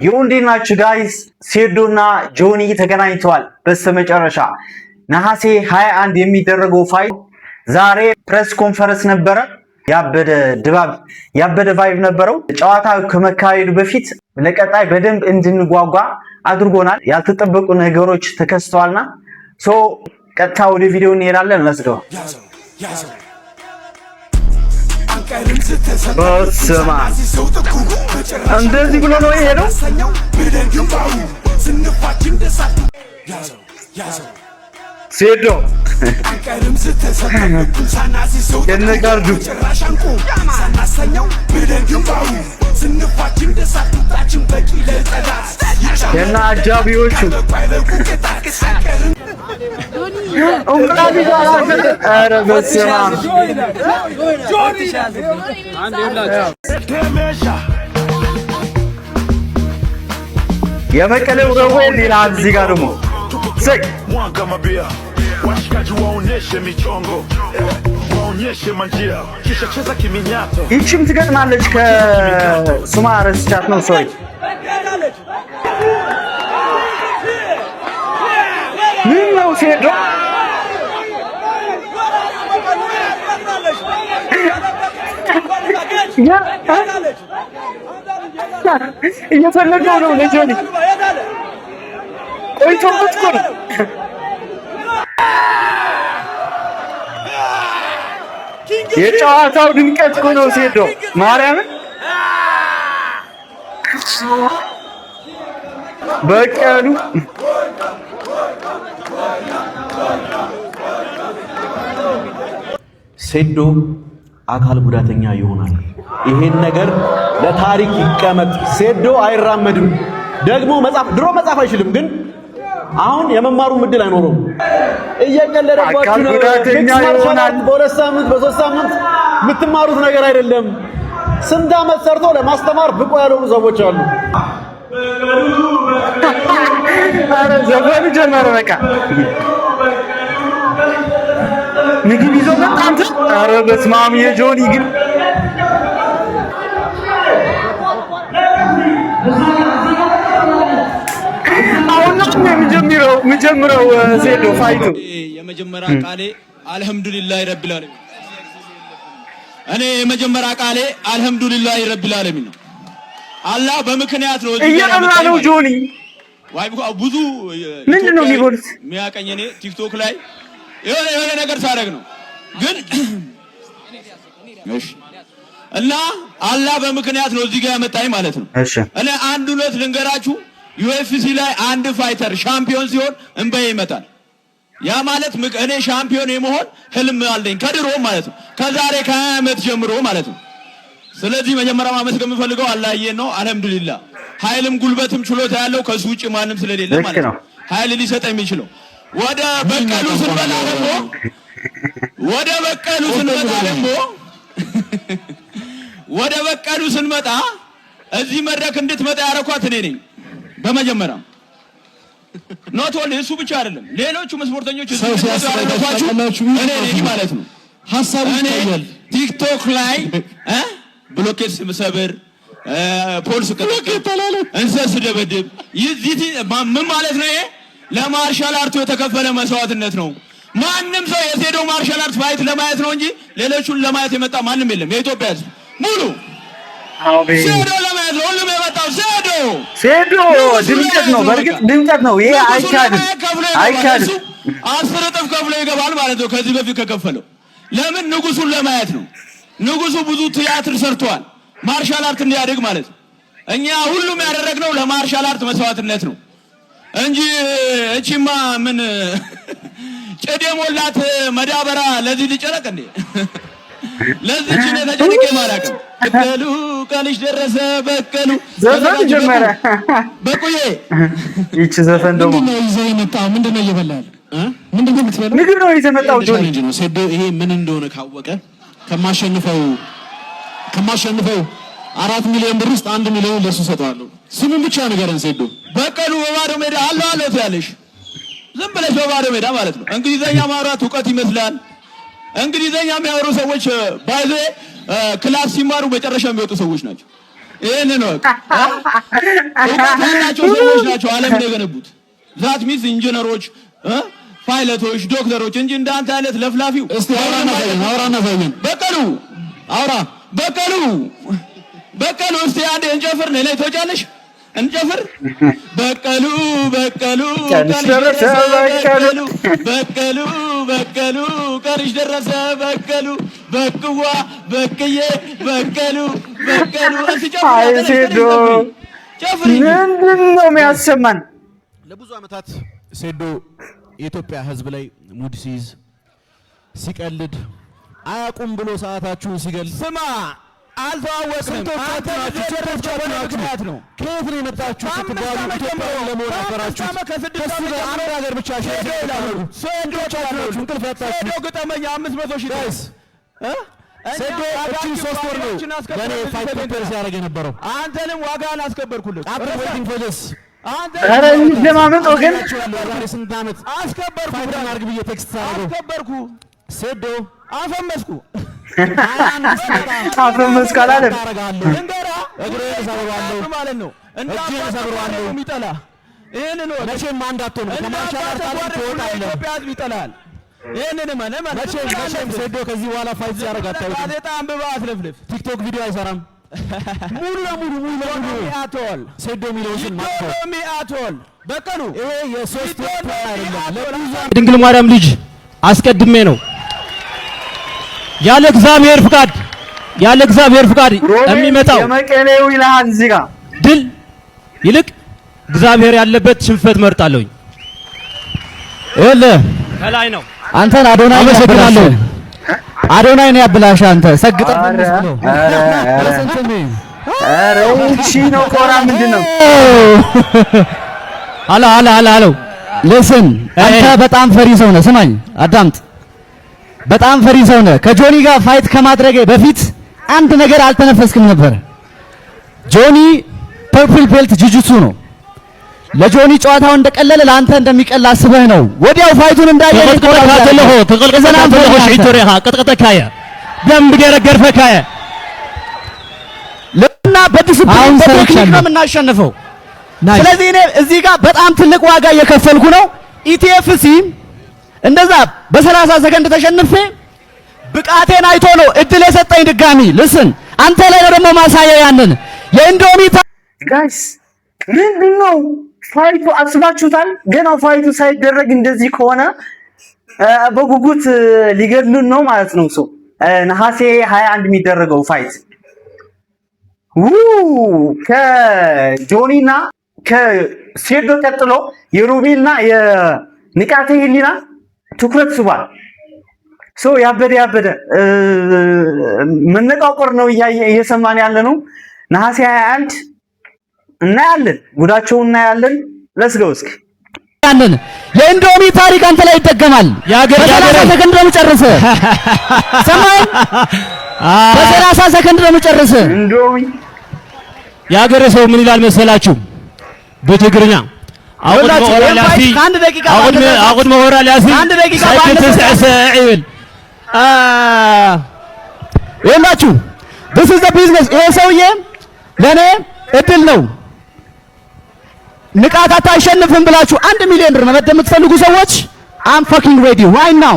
የወንዴናችሁ ጋይስ ሴዶና ጆኒ ተገናኝተዋል። በስተመጨረሻ ነሐሴ 21 የሚደረገው ፋይት ዛሬ ፕሬስ ኮንፈረንስ ነበረ። ያበደ ድባብ ያበደ ቫይብ ነበረው። ጨዋታው ከመካሄዱ በፊት ለቀጣይ በደንብ እንድንጓጓ አድርጎናል። ያልተጠበቁ ነገሮች ተከስተዋልና ቀጥታ ወደ ቪዲዮ እንሄዳለን። ለስደው በስማ እንደዚህ ብሎ ነው የሄደው። ሴዶ የነጋርዱ የና አጃቢዎቹ ኧረ በስመ አብ የበቀለው ረዌ ሌላ እዚህ ጋር ደግሞ ይህችም ትገጥማለች ከሱማ ረስቻት ነው። ሶሪ ምን ነው ሴዶ እየፈለገው ነው ለጆኒ ቆይቶበት እኮ ነው። የጨዋታው ድምቀት እኮ ነው ሴዶ ማርያምን በቀሉ ሴዶ አካል ጉዳተኛ ይሆናል። ይሄን ነገር ለታሪክ ይቀመጥ። ሴዶ አይራመድም። ደግሞ ድሮ መጻፍ አይችልም፣ ግን አሁን የመማሩ ምድል አይኖረውም። እየቀለደባችሁ ነው። በሁለት ሳምንት በሶስት ሳምንት የምትማሩት ነገር አይደለም። ስንት ዓመት ሰርቶ ለማስተማር ብቁ ያልሆኑ ሰዎች አሉ። ኧረ ዘፈኑ ጀመረ። በቃ ምግብ ይዞ መጣ አንተ። ኧረ በስመ አብ የጆኒ ግን አሁን ነው የሚጀምረው ሴዶ ፋይቱ። የመጀመሪያ ቃሌ አልሐምዱሊላህ ረቢል ዓለሚን። እኔ የመጀመሪያ ቃሌ አልሐምዱሊላህ ረቢል ዓለሚን ነው። አላህ በምክንያት ነው እዚህ ጋር ነው ጆኒ ዋይ ብዙ ምንድነው የሚቦልስ የሚያቀኝ እኔ ቲክቶክ ላይ የሆነ ነገር ሳደርግ ነው ግን እሺ እና አላህ በምክንያት ነው እዚህ ጋር ያመጣኝ ማለት ነው። እኔ አንድ ሁለት ልንገራችሁ። ዩኤፍሲ ላይ አንድ ፋይተር ሻምፒዮን ሲሆን እንበይ ይመጣል። ያ ማለት እኔ ሻምፒዮን የመሆን ህልም አለኝ ከድሮ ማለት ነው፣ ከዛሬ ከ20 ዓመት ጀምሮ ማለት ነው። ስለዚህ መጀመሪያ ማመስገን የምፈልገው አላህዬን ነው። አልሐምዱሊላህ ኃይልም ጉልበትም ችሎታ ያለው ከሱ ውጪ ማንም ስለሌለ ማለት ነው። ኃይል ሊሰጥ የሚችለው ወደ በቀሉ ስንመጣ ስንመጣ እዚህ መድረክ እንድትመጣ ያረኳት እኔ ነኝ በመጀመሪያ። ኖት ኦንሊ እሱ ብቻ አይደለም፣ ሌሎቹ ስፖርተኞች እዚህ ያረኳችሁ እኔ ነኝ ማለት ነው። ሐሳቡ ይታያል ቲክቶክ ላይ ብሎኬት ስሰብር ፖሊስ ከተከተለ እንሰስ ደበደብ ምን ማለት ነው? ይሄ ለማርሻል አርቱ የተከፈለ መስዋዕትነት ነው። ማንም ሰው የሴዶ ማርሻል አርት ፋይት ለማየት ነው እንጂ ሌሎቹን ለማየት የመጣ ማንም የለም። የኢትዮጵያ ሕዝብ ሙሉ ሴዶ ለማየት ነው ሁሉም የመጣው። ሴዶ ድምቀት ነው፣ በርግጥ ድምቀት ነው። ይሄ አይካድም 10 እጥፍ ከፍሎ ይገባል ማለት ነው ከዚህ በፊት ከከፈለው። ለምን? ንጉሱን ለማየት ነው። ንጉሱ ብዙ ቲያትር ሰርቷል ማርሻል አርት እንዲያድግ ማለት ነው። እኛ ሁሉም ያደረግነው ለማርሻል አርት መስዋዕትነት ነው እንጂ እቺማ ምን ጨዴ ሞላት መዳበራ ለዚህ ልጨረቅ እንዴ? ለዚህ ጭኔ ተጨነቀ ማለት ነው። በቀሉ ቀልሽ ደረሰ በቀሉ ዘፈን ጀመረ። በቁዬ ይቺ ዘፈን ደግሞ ምንድነው ይዘው የመጣው? ምንድነው እየበላል? ምንድነው የምትበላው? ምግብ ነው ይዘው የመጣው ጆኒ ነው። ሴዶ ይሄ ምን እንደሆነ ካወቀ ከማሸንፈው 4 ሚሊዮን ብር ውስጥ 1 ሚሊዮን ለሱ ሰጠዋለሁ። ስሙን ብቻ ንገረን ሴዶ። በቀሉ በባዶ ሜዳ አለው ትያለሽ። ዝም ብለሽ በባዶ ሜዳ ማለት ነው። እንግሊዘኛ ማውራት ዕውቀት ይመስላል። እንግሊዘኛ የሚያወሩ ሰዎች ባይዘ ክላስ ሲማሩ መጨረሻ የሚወጡ ሰዎች ናቸው። ይሄን ነው ያላቸው ሰዎች ናቸው ዓለም የገነቡት። ዛት ሚስ ኢንጂነሮች፣ ፓይለቶች፣ ዶክተሮች እንጂ እንዳንተ አይነት ለፍላፊው። እስቲ አውራና ፈይን በቀሉ እስቲ አንዴ እንጨፍር ነይ ተወጫለሽ እንጨፍር። በቀሉ ቀንሽ ደረሰ በቀሉ ቀንሽ ደረሰ በቀሉ በቅዋ በቅዬ በቀሉ ሴዶ ምንድን ነው የሚያሰማን? ለብዙ ዓመታት ሴዶ የኢትዮጵያ ሕዝብ ላይ ሙድ ሲይዝ ሲቀልድ አያቁም ብሎ ሰዓታችሁን ሲገል ስማ አልተዋወቅንም። አንተ ምክንያት ነው ከየት ነው የመጣችሁ ስትባሉ ኢትዮጵያዊ ለመሆን አፈራችሁ። ከሱ ጋር አንድ ሀገር ብቻ እንቅልፍ ያጣችሁ ግጠመኛ 500 ሺህ ጋይስ ሴዶ እችን 3 ወር ነው ለእኔ ፋይት ፕሪፔር ሲያደርግ የነበረው። አንተንም ዋጋህን አስከበርኩልህ። ዌይቲንግ ፎር ዲስ ኧረ እንደማመጥ ወገን ስንት ዓመት አስከበርኩ ፋይት አድርግ ብዬ ቴክስት ሳደርገው አስከበርኩ። ሴዶ አፈመስኩ አፈመስኩ አላለም። እንገራ እግሬን እሰብረዋለሁ ማለት ነው። እጄን እሰብረዋለሁ። የሚጠላ ይሄንን ነው። መቼም አንድ አትሆንም። ከማርሻል አርት ትወጣለህ። ኢትዮጵያ ሕዝብ ይጠላል። ይሄንን መቼም ሴዶ ከዚህ በኋላ ፋይት ሲያደርግ አታዩትም። ጋዜጣ አንብባ አትለፍልፍ። ቲክቶክ ቪዲዮ አይሰራም። ሙሉ ለሙሉ አቶል ሴዶ የሚለውን ስም ማጥፋት አቶል በቀሉ ይሄ የሶስት ወር አይደለም። ድንግል ማርያም ልጅ አስቀድሜ ነው ያለ እግዚአብሔር ፍቃድ የሚመጣው የመቀሌው ይላል እዚህ ጋር ድል ይልቅ እግዚአብሔር ያለበት ሽንፈት መርጣለሁኝ። ከላይ ነው አንተን አዶናይ አመሰግናለሁ። አዶናይ ነው ያብላሽ። አንተ ሰግጠህ ነው ኧረ እሺ ነው ቆራ ምንድን ነው አሎ ልስን አንተ በጣም ፈሪ ሰው ነህ። ስማኝ አዳምጥ። በጣም ፈሪ ሰው ነህ። ከጆኒ ጋር ፋይት ከማድረግ በፊት አንድ ነገር አልተነፈስክም ነበር። ጆኒ ፐርፕል ቤልት ጁጁትሱ ነው። ለጆኒ ጨዋታው እንደቀለለ ለአንተ እንደሚቀል አስበህ ነው። ወዲያው ፋይቱን እንዳየህ ቀጥቀጠካየ ደም ገረገርፈካየ ለና በዲስፕሊን በቴክኒክ ነው የምናሸንፈው። ስለዚህ እኔ እዚህ ጋር በጣም ትልቅ ዋጋ እየከፈልኩ ነው። ኢቲኤፍሲ እንደዛ በ30 ሰከንድ ተሸንፌ ብቃቴን አይቶ ነው እድል የሰጠኝ ድጋሚ። ልስን አንተ ላይ ነው ደግሞ ማሳያ ያንን የኢንዶሚ ጋይስ ምንድን ነው ፋይቱ? አስባችሁታል? ገና ፋይቱ ሳይደረግ እንደዚህ ከሆነ በጉጉት ሊገድሉን ነው ማለት ነው። ሰው ነሐሴ 21 የሚደረገው ፋይት ከጆኒና ከሴዶ ቀጥሎ የሩቢልና የንቃተ ህሊና ትኩረት ስቧል። ያበደ መነቃቆር ነው እየሰማን ያለ ነው። ነሐሴ 21 እናያለን፣ ጉዳቸውን እናያለን። ለስገው እስኪ ያንን የኢንዶሚ ታሪክ አንተ ላይ ይደገማል። በ30 ሰከንድ ነው የምጨርሰው። ሰማይ በ30 ሰከንድ ነው የምጨርሰው። ኢንዶሚ የሀገሬ ሰው ምን ይላል መሰላችሁ? በትግርኛ አንድ ደቂቃ ይላችሁ this is the business። ይሄ ሰውዬ ለኔ እድል ነው። ንቃት አታሸንፍም ብላችሁ 1 ሚሊዮን ብር መመደብ የምትፈልጉ ሰዎች I'm fucking ready right now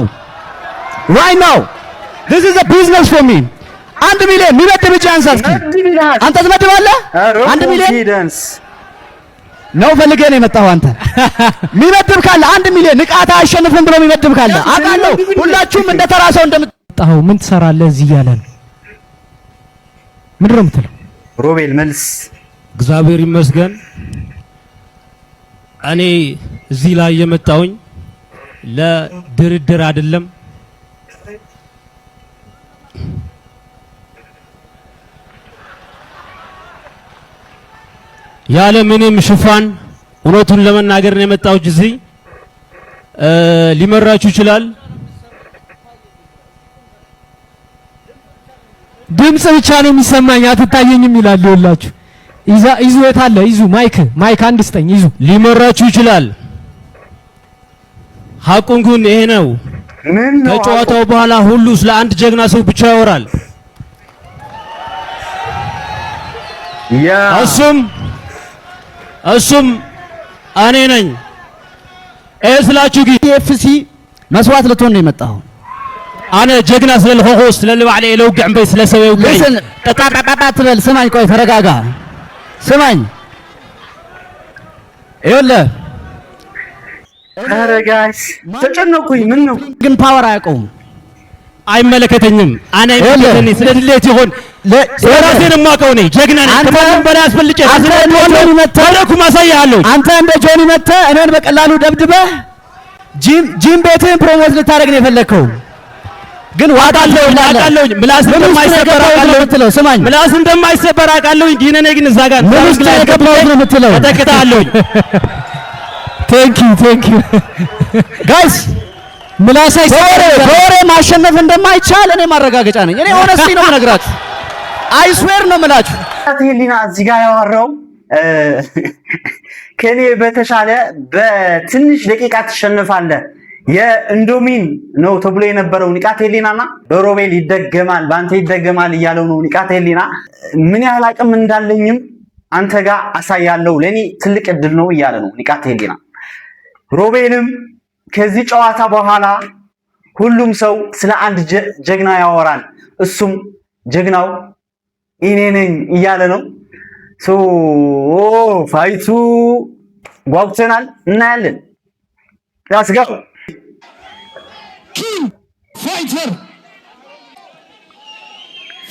this is a business for me። 1 ሚሊዮን የሚመድብ እጅ አንሳ እስኪ። አንተ ትመድባለህ? 1 ሚሊዮን ነው ፈልገህ ነው የመጣኸው አንተ። የሚመድብ ካለ 1 ሚሊዮን ንቃት አያሸንፍም ብሎ የሚመድብ ካለ አውቃለሁ። ሁላችሁም እንደ ተራ ሰው እንደምትጣው ምን ትሰራለህ እዚህ እያለ ነው። ምንድን ነው የምትለው? ሮቤል መልስ። እግዚአብሔር ይመስገን እኔ እዚህ ላይ የመጣሁኝ ለድርድር አይደለም። ያለ ምንም ሽፋን እውነቱን ለመናገር ነው የመጣሁት። እዚህ ሊመራችሁ ይችላል። ድምጽ ብቻ ነው የሚሰማኝ አትታየኝም ይላል። ይኸውላችሁ ይዙ የት አለ? ይዙ ማይክ አንድ ስጠኝ። ይዙ ሊመራችሁ ይችላል። ሐቁን ግን ይሄ ነው። ከጨዋታው በኋላ ሁሉ ስለ አንድ ጀግና ሰው ብቻ ያወራል። እሱም እኔ ነኝ። ስላችሁ ኤፍሲ መስዋዕት ልትሆን ነው የመጣው። አነ ጀግና ስለልሆ ስለልባዕለ ለውግዕ እምበይ ስለሰበይ ውግዕ ተጣጣጣ ትበል። ስማኝ፣ ቆይ ተረጋጋ። ስማኝ ይኸውልህ፣ ኧረ ጋይስ ተጨነኩኝ። ምን ነው ግን ፓወር አያውቀውም። አይመለከተኝም። አነ አይመለከተኝ ስለ ድሌት ይሆን ለራሴን የማውቀው ነኝ። ጀግና ነኝ። ከማንም በላይ አስፈልጬ ስለሆነኩ ማሳያለሁ። አንተ እንደ ጆኒ መተህ እኔን በቀላሉ ደብድበህ ጂም ቤትህን ፕሮሞት ልታደርግ ነው የፈለግከው። ግን ዋጋ አለው። ምላስ እንደማይሰበር አውቃለሁ። ስማኝ፣ ምላስ እንደማይሰበር አውቃለሁ። ግን እኔ ግን እዛ ጋር ምላስ ላይ ገባው ነው የምትለው። ተከታተለኝ። ቴንክ ዩ ጋይስ። ምላስ አይሰበር በወሬ ማሸነፍ እንደማይቻል እኔ ማረጋገጫ ነኝ። እኔ ሆነስቲ ነው የምነግራችሁ። አይስዌር ነው የምላችሁ። ሄሊና እዚህ ጋር ያወራው ከኔ በተሻለ በትንሽ ደቂቃ ትሸነፋለህ የእንዶሚን ነው ተብሎ የነበረው ንቃተ ህሊናና በሮቤል ይደገማል በአንተ ይደገማል እያለው ነው። ንቃተ ህሊና ምን ያህል አቅም እንዳለኝም አንተ ጋር አሳያለሁ፣ ለኔ ትልቅ እድል ነው እያለ ነው ንቃተ ህሊና። ሮቤልም ከዚህ ጨዋታ በኋላ ሁሉም ሰው ስለ አንድ ጀግና ያወራል፣ እሱም ጀግናው እኔ ነኝ እያለ ነው። ፋይቱ ጓጉተናል፣ እናያለን። ያስጋው ኪንግ ፋይተር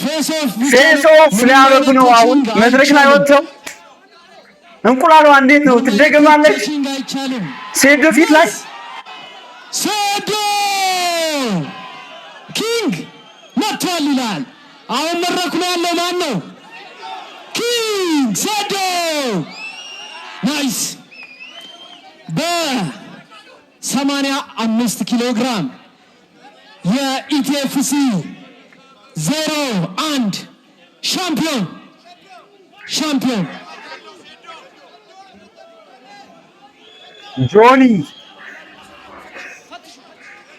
ፌስ ኦፍ ሊያደርጉ ነው። አሁን መድረክ ላይ ወጥተው እንቁላሏ እንዴት ነው ትደገማለች? ሴዶ ፊት ላይ ሴዶ ኪንግ መጥቷል ይላል። አሁን መድረኩ ላይ ያለው ማን ነው? ኪንግ ሴዶ ናይስ። በ85 ኪሎ ግራም የኢቲኤፍሲ 01 ሻምፒዮን ጆኒ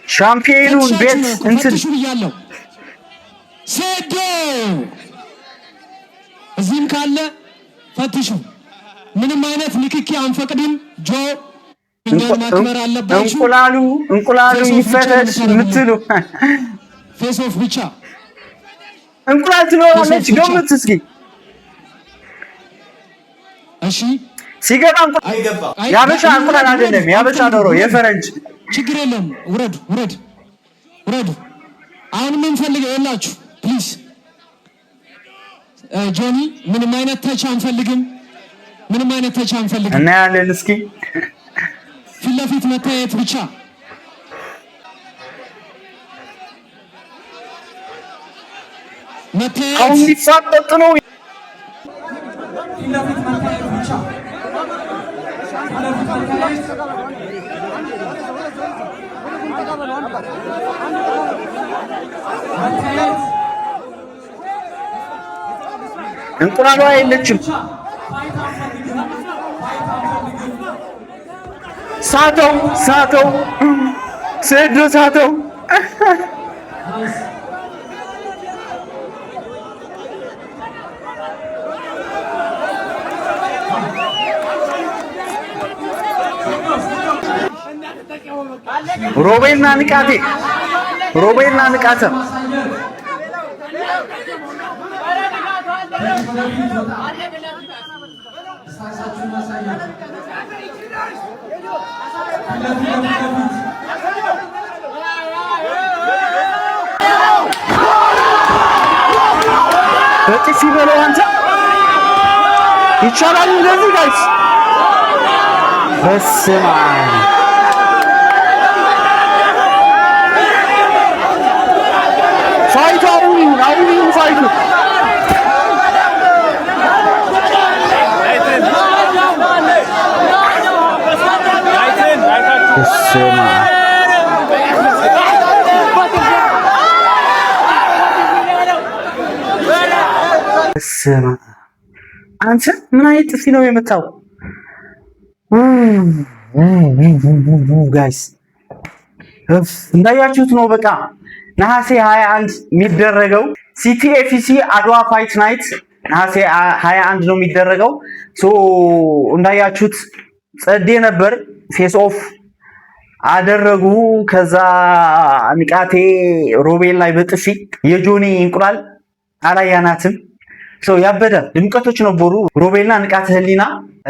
ሻምፒዮኑን ቤት እንትን ብያለሁ። ሴዶ እዚህም ካለ ፈትሹ። ምንም አይነት ንክኪ አንፈቅድም። ጆ እኛን ማክበር አለባችሁ። እንቁላሉ ይፈተሽ የምትሉ ፌስ ኦፍ ብቻ እንቁላል ትኖራለች። ገምት እስኪ። እሺ ሲገባ ያበሻ እንቁላል አይደለም፣ ያበሻ ዶሮ፣ የፈረንጅ ችግር የለም። ውረዱ። አሁን ምን ፈልገው የላችሁ ፕሊዝ። ጆኒ ምንም አይነት ተች አንፈልግም። እናያለን። እስኪ ፊት ለፊት መታየት ብቻ። አሁን ሊፋጠጥ ነው። እንቁላሏ የለችም። ሳተው ሴዶ ሳተው። ሮቤልና ንቃተ በጥፊ በለው አንተ። ይቻላል እንደዚህ ጋይስ። በስመ አብ ፋይቱ አሁን ፋይቱ አንተ ምን አይነት ጥፊ ነው የመታው? ጋይስ እንዳያችሁት ነው። በቃ ነሐሴ 21 የሚደረገው ሲቲኤፍሲ አድዋ ፋይት ናይት ነሐሴ 21 ነው የሚደረገው። ሶ እንዳያችሁት ጸዴ ነበር። ፌስ ኦፍ አደረጉ። ከዛ ንቃቴ ሮቤል ላይ በጥፊ የጆኒ እንቁላል አላያናትም። ሶ ያበደ ድምቀቶች ነበሩ። ሮቤልና ንቃተ ህሊና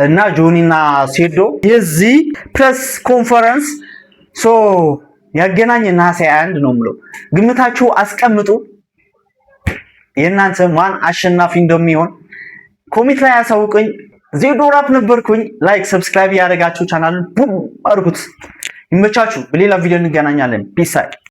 እና ጆኒና ሴዶ የዚህ ፕሬስ ኮንፈረንስ ሶ ያገናኝ ነሐሴ 21 ነው የምለው። ግምታችሁ አስቀምጡ። የእናንተ ማን አሸናፊ እንደሚሆን ኮሜንት ላይ ያሳውቁኝ። ዜዶ ራፕ ነበርኩኝ። ላይክ ሰብስክራይብ ያደረጋችሁ ቻናሉን ቡም አድርጉት። ይመቻችሁ። በሌላ ቪዲዮ እንገናኛለን። ፒስ